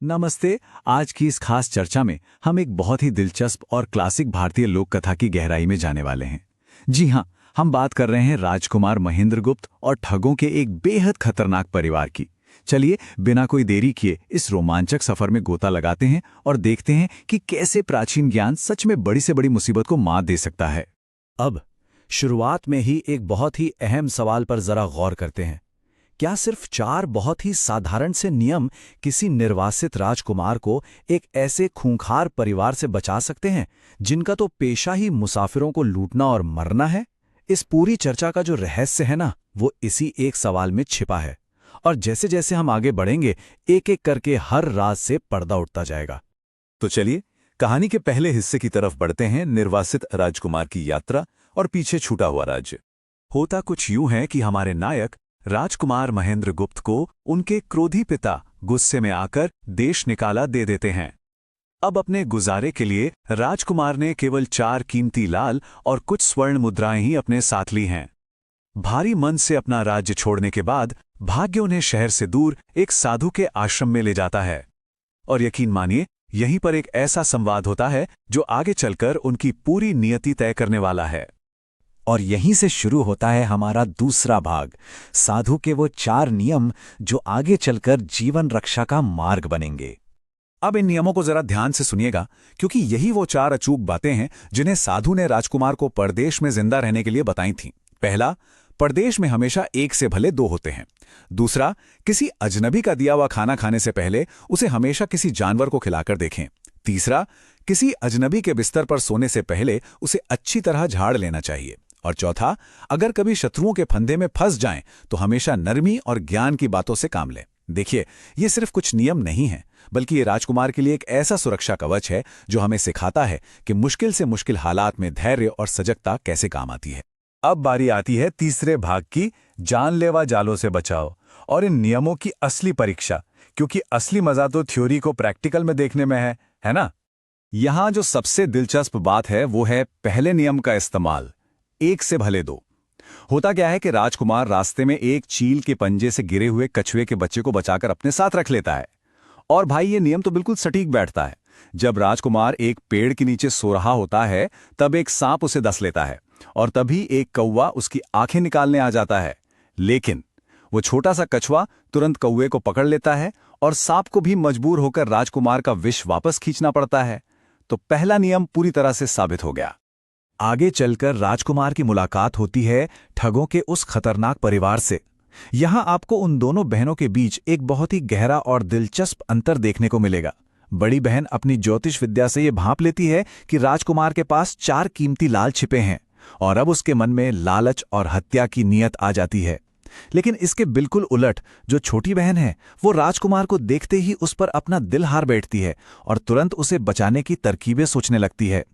नमस्ते। आज की इस खास चर्चा में हम एक बहुत ही दिलचस्प और क्लासिक भारतीय लोक कथा की गहराई में जाने वाले हैं। जी हाँ, हम बात कर रहे हैं राजकुमार महेंद्रगुप्त और ठगों के एक बेहद खतरनाक परिवार की। चलिए, बिना कोई देरी किए इस रोमांचक सफर में गोता लगाते हैं और देखते हैं कि कैसे प्राचीन ज्ञान सच में बड़ी से बड़ी मुसीबत को मात दे सकता है। अब शुरुआत में ही एक बहुत ही अहम सवाल पर जरा गौर करते हैं। क्या सिर्फ 4 बहुत ही साधारण से नियम किसी निर्वासित राजकुमार को एक ऐसे खूंखार परिवार से बचा सकते हैं जिनका तो पेशा ही मुसाफिरों को लूटना और मरना है? इस पूरी चर्चा का जो रहस्य है ना, वो इसी एक सवाल में छिपा है। और जैसे जैसे हम आगे बढ़ेंगे, एक एक करके हर राज से पर्दा उठता जाएगा। तो चलिए, कहानी के पहले हिस्से की तरफ बढ़ते हैं, निर्वासित राजकुमार की यात्रा और पीछे छूटा हुआ राज्य। होता कुछ यूं है कि हमारे नायक राजकुमार महेंद्रगुप्त को उनके क्रोधी पिता गुस्से में आकर देश निकाला दे देते हैं। अब अपने गुजारे के लिए राजकुमार ने केवल 4 कीमती लाल और कुछ स्वर्ण मुद्राएं ही अपने साथ ली हैं। भारी मन से अपना राज्य छोड़ने के बाद भाग्य उन्हें शहर से दूर एक साधु के आश्रम में ले जाता है। और यकीन मानिए, यहीं पर एक ऐसा संवाद होता है जो आगे चलकर उनकी पूरी नियति तय करने वाला है। और यहीं से शुरू होता है हमारा दूसरा भाग, साधु के वो 4 नियम जो आगे चलकर जीवन रक्षा का मार्ग बनेंगे। अब इन नियमों को जरा ध्यान से सुनिएगा, क्योंकि यही वो 4 अचूक बातें हैं जिन्हें साधु ने राजकुमार को परदेश में जिंदा रहने के लिए बताई थीं। पहला, परदेश में हमेशा 1 से भले 2 होते हैं। दूसरा, किसी अजनबी का दिया हुआ खाना खाने से पहले उसे हमेशा किसी जानवर को खिलाकर देखें। तीसरा, किसी अजनबी के बिस्तर पर सोने से पहले उसे अच्छी तरह झाड़ लेना चाहिए। और चौथा, अगर कभी शत्रुओं के फंदे में फंस जाएं तो हमेशा नरमी और ज्ञान की बातों से काम लें। देखिए, ये सिर्फ कुछ नियम नहीं हैं, बल्कि ये राजकुमार के लिए एक ऐसा सुरक्षा कवच है जो हमें सिखाता है कि मुश्किल से मुश्किल हालात में धैर्य और सजगता कैसे काम आती है। अब बारी आती है तीसरे भाग की, जानलेवा जालों से बचाओ, और इन नियमों की असली परीक्षा, क्योंकि असली मजा तो थ्योरी को प्रैक्टिकल में देखने में है ना? यहाँ जो सबसे दिलचस्प बात है वो है पहले नियम का इस्तेमाल, 1 से भले 2। होता क्या है कि राजकुमार रास्ते में एक चील के पंजे से गिरे हुए कछुए के बच्चे को बचाकर अपने साथ रख लेता है। और भाई, ये नियम तो बिल्कुल सटीक बैठता है। जब राजकुमार एक पेड़ के नीचे सो रहा होता है, तब एक सांप उसे डस लेता है और तभी एक कौवा उसकी आंखें निकालने आ जाता है। लेकिन वो छोटा सा कछुआ तुरंत कौवे को पकड़ लेता है और सांप को भी मजबूर होकर राजकुमार का विष वापस खींचना पड़ता है। तो पहला नियम पूरी तरह से साबित हो गया। आगे चलकर राजकुमार की मुलाकात होती है ठगों के उस खतरनाक परिवार से। यहां आपको उन दोनों बहनों के बीच एक बहुत ही गहरा और दिलचस्प अंतर देखने को मिलेगा। बड़ी बहन अपनी ज्योतिष विद्या से ये भांप लेती है कि राजकुमार के पास 4 कीमती लाल छिपे हैं, और अब उसके मन में लालच और हत्या की नीयत आ जाती है। लेकिन इसके बिल्कुल उलट जो छोटी बहन है, वो राजकुमार को देखते ही उस पर अपना दिल हार बैठती है और तुरंत उसे बचाने की तरकीबें सोचने लगती है।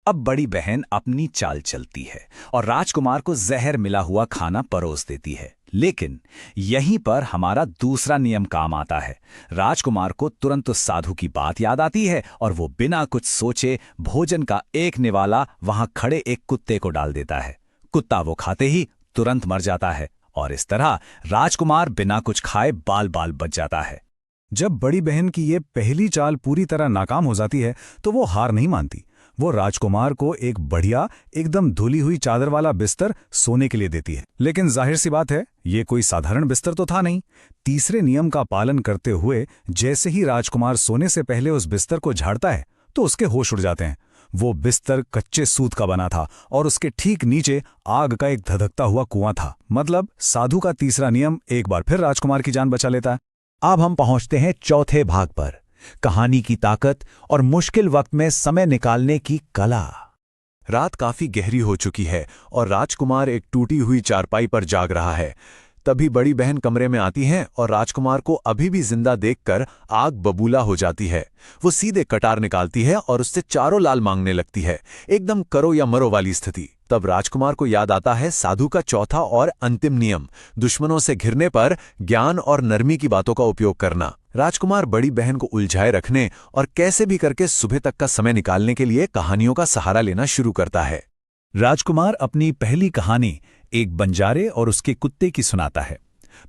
अब बड़ी बहन अपनी चाल चलती है और राजकुमार को जहर मिला हुआ खाना परोस देती है। लेकिन यहीं पर हमारा दूसरा नियम काम आता है। राजकुमार को तुरंत उस साधु की बात याद आती है और वो बिना कुछ सोचे भोजन का एक निवाला वहां खड़े एक कुत्ते को डाल देता है। कुत्ता वो खाते ही तुरंत मर जाता है और इस तरह राजकुमार बिना कुछ खाए बाल बाल बच जाता है। जब बड़ी बहन की ये पहली चाल पूरी तरह नाकाम हो जाती है तो वो हार नहीं मानती। वो राजकुमार को एक बढ़िया, एकदम धुली हुई चादर वाला बिस्तर सोने के लिए देती है। लेकिन जाहिर सी बात है, ये कोई साधारण बिस्तर तो था नहीं। तीसरे नियम का पालन करते हुए जैसे ही राजकुमार सोने से पहले उस बिस्तर को झाड़ता है तो उसके होश उड़ जाते हैं। वो बिस्तर कच्चे सूत का बना था और उसके ठीक नीचे आग का एक धधकता हुआ कुआं था। मतलब साधु का तीसरा नियम एक बार फिर राजकुमार की जान बचा लेता है। अब हम पहुंचते हैं चौथे भाग पर, कहानी की ताकत और मुश्किल वक्त में समय निकालने की कला। रात काफी गहरी हो चुकी है और राजकुमार एक टूटी हुई चारपाई पर जाग रहा है। तभी बड़ी बहन कमरे में आती है और राजकुमार को अभी भी जिंदा देखकर आग बबूला हो जाती है। वो सीधे कटार निकालती है और उससे चारों लाल मांगने लगती है, एकदम करो या मरो वाली स्थिति। तब राजकुमार को याद आता है साधु का चौथा और अंतिम नियम, दुश्मनों से घिरने पर ज्ञान और नरमी की बातों का उपयोग करना। राजकुमार बड़ी बहन को उलझाए रखने और कैसे भी करके सुबह तक का समय निकालने के लिए कहानियों का सहारा लेना शुरू करता है। राजकुमार अपनी पहली कहानी एक बंजारे और उसके कुत्ते की सुनाता है।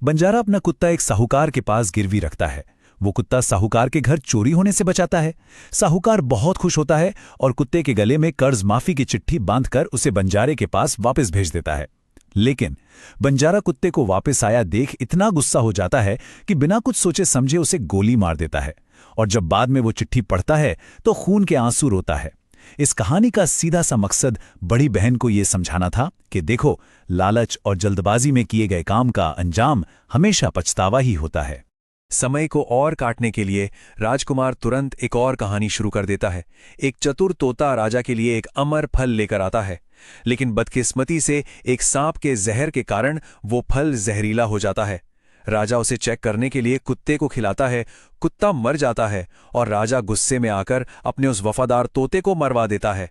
बंजारा अपना कुत्ता एक साहूकार के पास गिरवी रखता है। वो कुत्ता साहूकार के घर चोरी होने से बचाता है। साहूकार बहुत खुश होता है और कुत्ते के गले में कर्ज माफी की चिट्ठी बांधकर उसे बंजारे के पास वापस भेज देता है। लेकिन बंजारा कुत्ते को वापस आया देख इतना गुस्सा हो जाता है कि बिना कुछ सोचे समझे उसे गोली मार देता है, और जब बाद में वो चिट्ठी पढ़ता है तो खून के आंसू रोता है। इस कहानी का सीधा सा मकसद बड़ी बहन को यह समझाना था कि देखो, लालच और जल्दबाजी में किए गए काम का अंजाम हमेशा पछतावा ही होता है। समय को और काटने के लिए राजकुमार तुरंत एक और कहानी शुरू कर देता है। एक चतुर तोता राजा के लिए एक अमर फल लेकर आता है, लेकिन बदकिस्मती से एक सांप के जहर के कारण वो फल जहरीला हो जाता है। राजा उसे चेक करने के लिए कुत्ते को खिलाता है। कुत्ता मर जाता है और राजा गुस्से में आकर अपने उस वफादार तोते को मरवा देता है।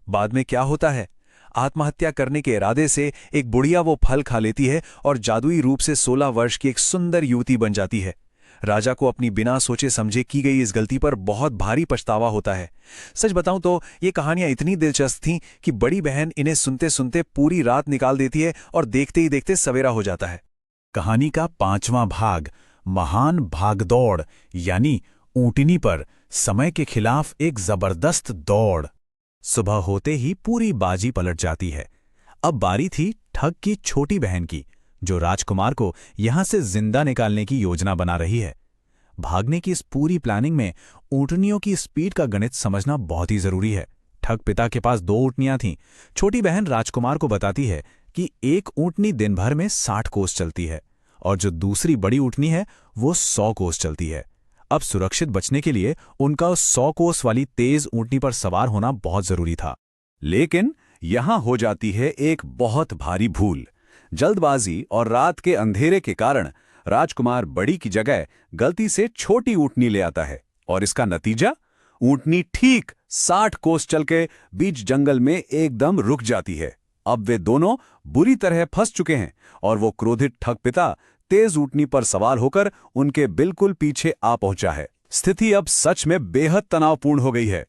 बाद में क्या होता है? आत्महत्या करने के इरादे से एक बुढ़िया वो फल खा लेती है और जादुई रूप से 16 वर्ष की एक सुंदर युवती बन जाती है। राजा को अपनी बिना सोचे समझे की गई इस गलती पर बहुत भारी पछतावा होता है। सच बताऊं तो ये कहानियां इतनी दिलचस्प थीं कि बड़ी बहन इन्हें सुनते सुनते पूरी रात निकाल देती है और देखते ही देखते सवेरा हो जाता है। कहानी का 5वां भाग, महान भागदौड़, यानी ऊंटनी पर समय के खिलाफ एक जबरदस्त दौड़। सुबह होते ही पूरी बाजी पलट जाती है। अब बारी थी ठग की छोटी बहन की, जो राजकुमार को यहां से जिंदा निकालने की योजना बना रही है। भागने की इस पूरी प्लानिंग में ऊंटनियों की स्पीड का गणित समझना बहुत ही जरूरी है। ठग पिता के पास 2 ऊंटनियां थीं। छोटी बहन राजकुमार को बताती है कि एक ऊंटनी दिन भर में 60 कोस चलती है और जो दूसरी बड़ी ऊंटनी है वो 100 कोस चलती है। अब सुरक्षित बचने के लिए उनका उस 100 कोस वाली तेज ऊंटनी पर सवार होना बहुत जरूरी था। लेकिन यहां हो जाती है एक बहुत भारी भूल। जल्दबाजी और रात के अंधेरे के कारण राजकुमार बड़ी की जगह गलती से छोटी ऊंटनी ले आता है, और इसका नतीजा, ऊंटनी ठीक 60 कोस चल के बीच जंगल में एकदम रुक जाती है। अब वे दोनों बुरी तरह फंस चुके हैं और वो क्रोधित ठग पिता तेज ऊंटनी पर सवार होकर उनके बिल्कुल पीछे आ पहुंचा है। स्थिति अब सच में बेहद तनावपूर्ण हो गई है।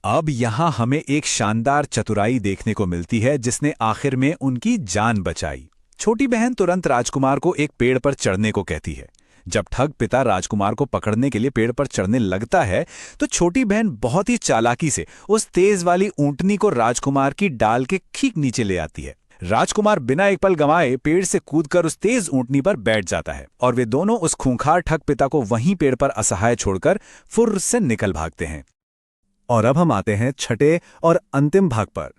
अब यहां हमें एक शानदार चतुराई देखने को मिलती है जिसने आखिर में उनकी जान बचाई। छोटी बहन तुरंत राजकुमार को एक पेड़ पर चढ़ने को कहती है। जब ठग पिता राजकुमार को पकड़ने के लिए पेड़ पर चढ़ने लगता है तो छोटी बहन बहुत ही चालाकी से उस तेज वाली ऊंटनी को राजकुमार की डाल के ठीक नीचे ले आती है। राजकुमार बिना एक पल गंवाए पेड़ से कूदकर उस तेज ऊंटनी पर बैठ जाता है और वे दोनों उस खूंखार ठग पिता को वहीं पेड़ पर असहाय छोड़कर फुर्र से निकल भागते हैं। और अब हम आते हैं छठे और अंतिम भाग पर,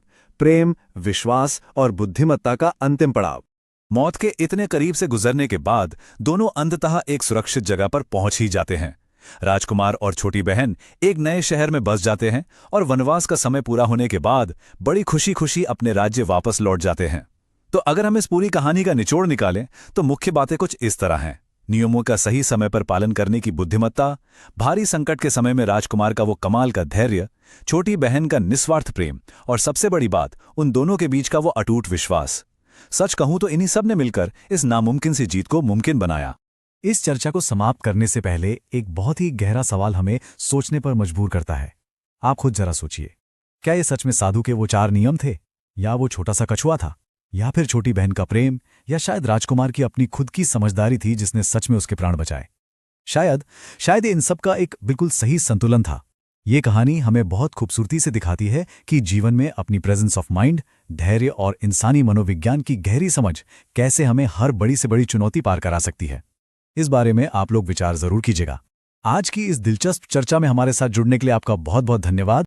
प्रेम, विश्वास और बुद्धिमत्ता का अंतिम पड़ाव। मौत के इतने करीब से गुजरने के बाद दोनों अंततः एक सुरक्षित जगह पर पहुंच ही जाते हैं। राजकुमार और छोटी बहन एक नए शहर में बस जाते हैं और वनवास का समय पूरा होने के बाद बड़ी खुशी खुशी अपने राज्य वापस लौट जाते हैं। तो अगर हम इस पूरी कहानी का निचोड़ निकालें तो मुख्य बातें कुछ इस तरह हैं। नियमों का सही समय पर पालन करने की बुद्धिमत्ता, भारी संकट के समय में राजकुमार का वो कमाल का धैर्य, छोटी बहन का निस्वार्थ प्रेम, और सबसे बड़ी बात, उन दोनों के बीच का वो अटूट विश्वास। सच कहूं तो इन्हीं सब ने मिलकर इस नामुमकिन सी जीत को मुमकिन बनाया। इस चर्चा को समाप्त करने से पहले एक बहुत ही गहरा सवाल हमें सोचने पर मजबूर करता है। आप खुद जरा सोचिए, क्या ये सच में साधु के वो 4 नियम थे, या वो छोटा सा कछुआ था, या फिर छोटी बहन का प्रेम, या शायद राजकुमार की अपनी खुद की समझदारी थी जिसने सच में उसके प्राण बचाए? शायद इन सब का एक बिल्कुल सही संतुलन था। ये कहानी हमें बहुत खूबसूरती से दिखाती है कि जीवन में अपनी प्रेजेंस ऑफ माइंड, धैर्य और इंसानी मनोविज्ञान की गहरी समझ कैसे हमें हर बड़ी से बड़ी चुनौती पार करा सकती है। इस बारे में आप लोग विचार जरूर कीजिएगा। आज की इस दिलचस्प चर्चा में हमारे साथ जुड़ने के लिए आपका बहुत बहुत धन्यवाद।